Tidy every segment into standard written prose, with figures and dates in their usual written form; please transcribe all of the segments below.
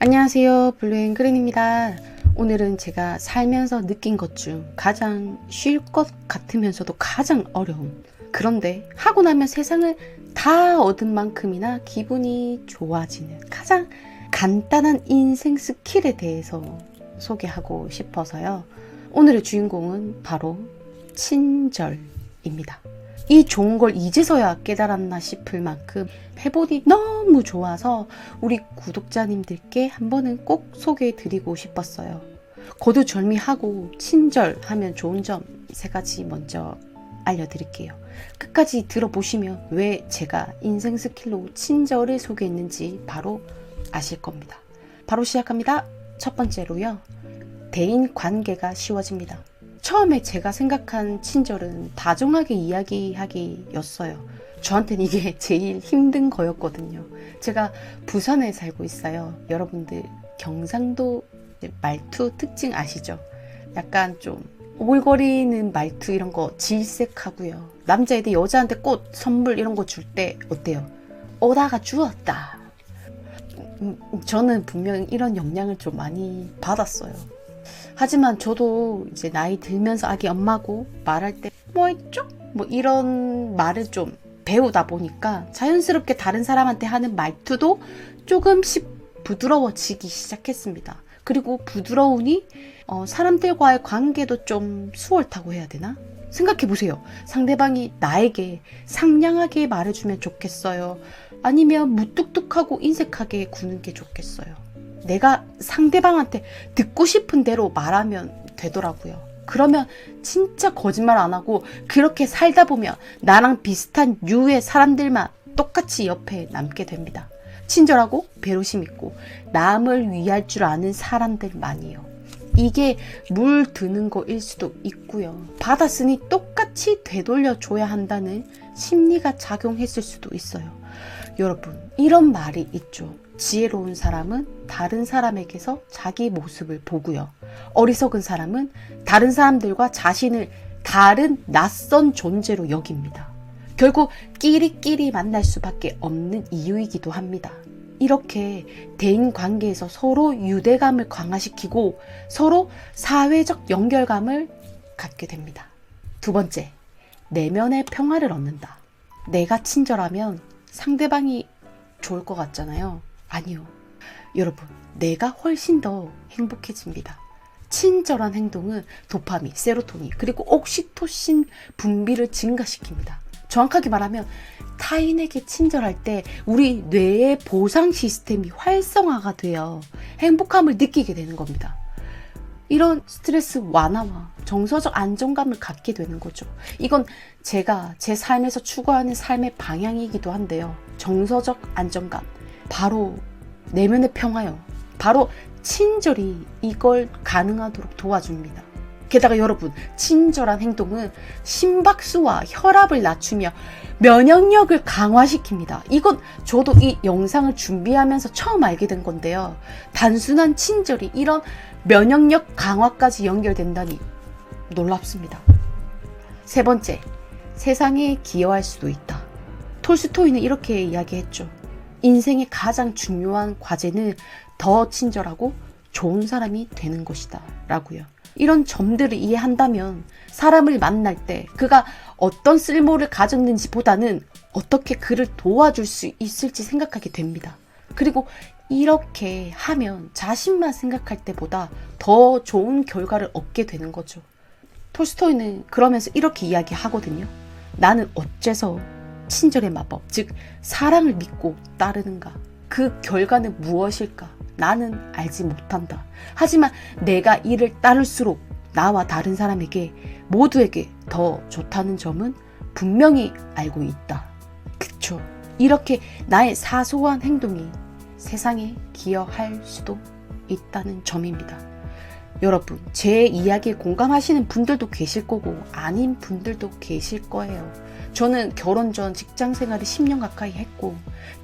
안녕하세요, 블루앤그린입니다. 오늘은 제가 살면서 느낀 것 중 가장 쉴 것 같으면서도 가장 어려운, 그런데 하고 나면 세상을 다 얻은 만큼이나 기분이 좋아지는 가장 간단한 인생 스킬에 대해서 소개하고 싶어서요. 오늘의 주인공은 바로 친절입니다. 이 좋은 걸 이제서야 깨달았나 싶을 만큼 해보니 너무 좋아서 우리 구독자님들께 한 번은 꼭 소개해드리고 싶었어요. 거두절미하고 친절하면 좋은 점 3가지 먼저 알려드릴게요. 끝까지 들어보시면 왜 제가 인생 스킬로 친절을 소개했는지 바로 아실 겁니다. 바로 시작합니다. 첫 번째로요. 대인 관계가 쉬워집니다. 처음에 제가 생각한 친절은 다정하게 이야기하기였어요. 저한테는 이게 제일 힘든 거였거든요. 제가 부산에 살고 있어요. 여러분들 경상도 말투 특징 아시죠? 약간 좀 오글거리는 말투 이런 거 질색하고요. 남자애들 여자한테 꽃, 선물 이런 거 줄 때 어때요? 오다가 주었다. 저는 분명 이런 영향을 좀 많이 받았어요. 하지만 저도 이제 나이 들면서 아기 엄마고 말할 때 뭐 했죠? 뭐 이런 말을 좀 배우다 보니까 자연스럽게 다른 사람한테 하는 말투도 조금씩 부드러워지기 시작했습니다. 그리고 부드러우니 사람들과의 관계도 좀 수월하다고 해야 되나? 생각해보세요. 상대방이 나에게 상냥하게 말해주면 좋겠어요? 아니면 무뚝뚝하고 인색하게 구는 게 좋겠어요? 내가 상대방한테 듣고 싶은 대로 말하면 되더라고요. 그러면 진짜 거짓말 안 하고 그렇게 살다 보면 나랑 비슷한 류의 사람들만 똑같이 옆에 남게 됩니다. 친절하고 배려심 있고 남을 위할 줄 아는 사람들만이요. 이게 물 드는 거일 수도 있고요. 받았으니 똑같이 되돌려줘야 한다는 심리가 작용했을 수도 있어요. 여러분, 이런 말이 있죠. 지혜로운 사람은 다른 사람에게서 자기 모습을 보고요. 어리석은 사람은 다른 사람들과 자신을 다른 낯선 존재로 여깁니다. 결국 끼리끼리 만날 수밖에 없는 이유이기도 합니다. 이렇게 대인 관계에서 서로 유대감을 강화시키고 서로 사회적 연결감을 갖게 됩니다. 두 번째, 내면의 평화를 얻는다. 내가 친절하면 상대방이 좋을 것 같잖아요. 아니요. 여러분, 내가 훨씬 더 행복해집니다. 친절한 행동은 도파민, 세로토닌, 그리고 옥시토신 분비를 증가시킵니다. 정확하게 말하면 타인에게 친절할 때 우리 뇌의 보상 시스템이 활성화가 되어 행복함을 느끼게 되는 겁니다. 이런 스트레스 완화와 정서적 안정감을 갖게 되는 거죠. 이건 제가 제 삶에서 추구하는 삶의 방향이기도 한데요. 정서적 안정감, 바로 내면의 평화요. 바로 친절이 이걸 가능하도록 도와줍니다. 게다가 여러분, 친절한 행동은 심박수와 혈압을 낮추며 면역력을 강화시킵니다. 이건 저도 이 영상을 준비하면서 처음 알게 된 건데요. 단순한 친절이 이런 면역력 강화까지 연결된다니 놀랍습니다. 세 번째, 세상에 기여할 수도 있다. 톨스토이는 이렇게 이야기했죠. 인생의 가장 중요한 과제는 더 친절하고 좋은 사람이 되는 것이다 라고요. 이런 점들을 이해한다면 사람을 만날 때 그가 어떤 쓸모를 가졌는지 보다는 어떻게 그를 도와줄 수 있을지 생각하게 됩니다. 그리고 이렇게 하면 자신만 생각할 때보다 더 좋은 결과를 얻게 되는 거죠. 톨스토이는 그러면서 이렇게 이야기하거든요. 나는 어째서 친절의 마법, 즉 사랑을 믿고 따르는가? 그 결과는 무엇일까? 나는 알지 못한다. 하지만 내가 이를 따를수록 나와 다른 사람에게 모두에게 더 좋다는 점은 분명히 알고 있다. 그쵸? 이렇게 나의 사소한 행동이 세상에 기여할 수도 있다는 점입니다. 여러분, 제 이야기에 공감하시는 분들도 계실 거고 아닌 분들도 계실 거예요. 저는 결혼 전 직장 생활을 10년 가까이 했고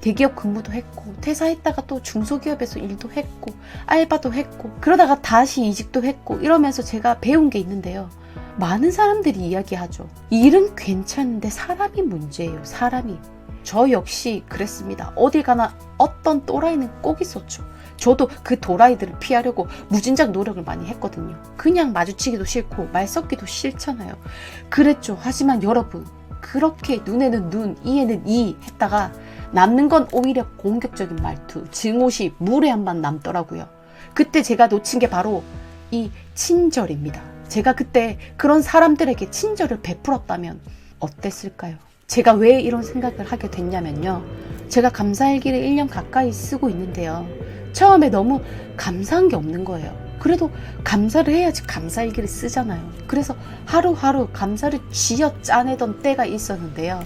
대기업 근무도 했고 퇴사했다가 또 중소기업에서 일도 했고 알바도 했고 그러다가 다시 이직도 했고 이러면서 제가 배운 게 있는데요. 많은 사람들이 이야기하죠. 일은 괜찮은데 사람이 문제예요. 사람이. 저 역시 그랬습니다. 어디 가나 어떤 또라이는 꼭 있었죠. 저도 그 도라이들을 피하려고 무진장 노력을 많이 했거든요. 그냥 마주치기도 싫고 말 섞기도 싫잖아요. 그랬죠. 하지만 여러분, 그렇게 눈에는 눈, 이에는 이 했다가 남는 건 오히려 공격적인 말투, 증오시, 무례함만 남더라고요. 그때 제가 놓친 게 바로 이 친절입니다. 제가 그때 그런 사람들에게 친절을 베풀었다면 어땠을까요? 제가 왜 이런 생각을 하게 됐냐면요. 제가 감사일기를 1년 가까이 쓰고 있는데요. 처음에 너무 감사한 게 없는 거예요. 그래도 감사를 해야지 감사일기를 쓰잖아요. 그래서 하루하루 감사를 쥐어 짜내던 때가 있었는데요.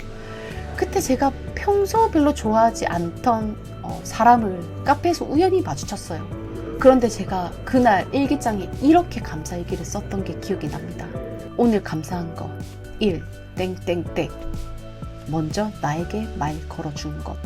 그때 제가 평소 별로 좋아하지 않던 사람을 카페에서 우연히 마주쳤어요. 그런데 제가 그날 일기장에 이렇게 감사일기를 썼던 게 기억이 납니다. 오늘 감사한 거 1. 땡땡땡. 먼저 나에게 말 걸어준 것.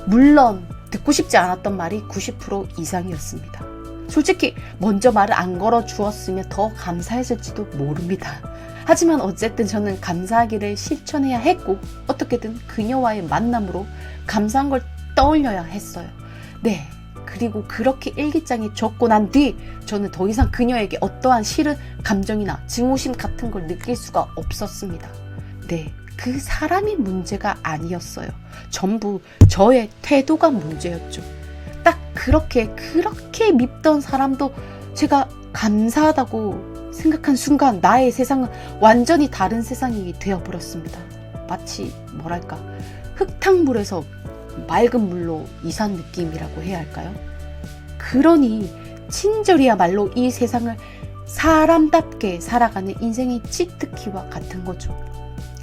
물론 듣고 싶지 않았던 말이 90% 이상이었습니다. 솔직히 먼저 말을 안 걸어주었으면 더 감사했을지도 모릅니다. 하지만 어쨌든 저는 감사하기를 실천해야 했고 어떻게든 그녀와의 만남으로 감사한 걸 떠올려야 했어요. 네, 그리고 그렇게 일기장에 적고 난 뒤 저는 더 이상 그녀에게 어떠한 싫은 감정이나 증오심 같은 걸 느낄 수가 없었습니다. 네, 그 사람이 문제가 아니었어요. 전부 저의 태도가 문제였죠. 딱 그렇게 밉던 사람도 제가 감사하다고 생각한 순간 나의 세상은 완전히 다른 세상이 되어버렸습니다. 마치 뭐랄까, 흙탕물에서 맑은 물로 이산 느낌이라고 해야 할까요? 그러니 친절이야말로 이 세상을 사람답게 살아가는 인생의 치트키와 같은 거죠.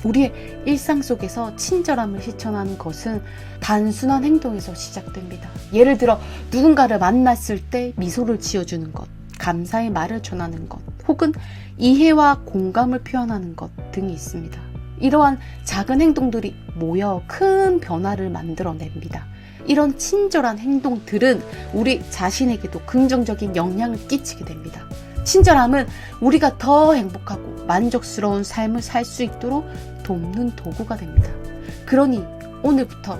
우리의 일상 속에서 친절함을 실천하는 것은 단순한 행동에서 시작됩니다. 예를 들어 누군가를 만났을 때 미소를 지어주는 것, 감사의 말을 전하는 것, 혹은 이해와 공감을 표현하는 것 등이 있습니다. 이러한 작은 행동들이 모여 큰 변화를 만들어냅니다. 이런 친절한 행동들은 우리 자신에게도 긍정적인 영향을 끼치게 됩니다. 친절함은 우리가 더 행복하고 만족스러운 삶을 살 수 있도록 돕는 도구가 됩니다. 그러니 오늘부터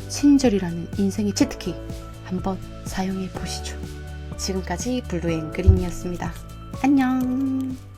친절이라는 인생의 치트키 한번 사용해 보시죠. 지금까지 블루앤그린이었습니다. 안녕.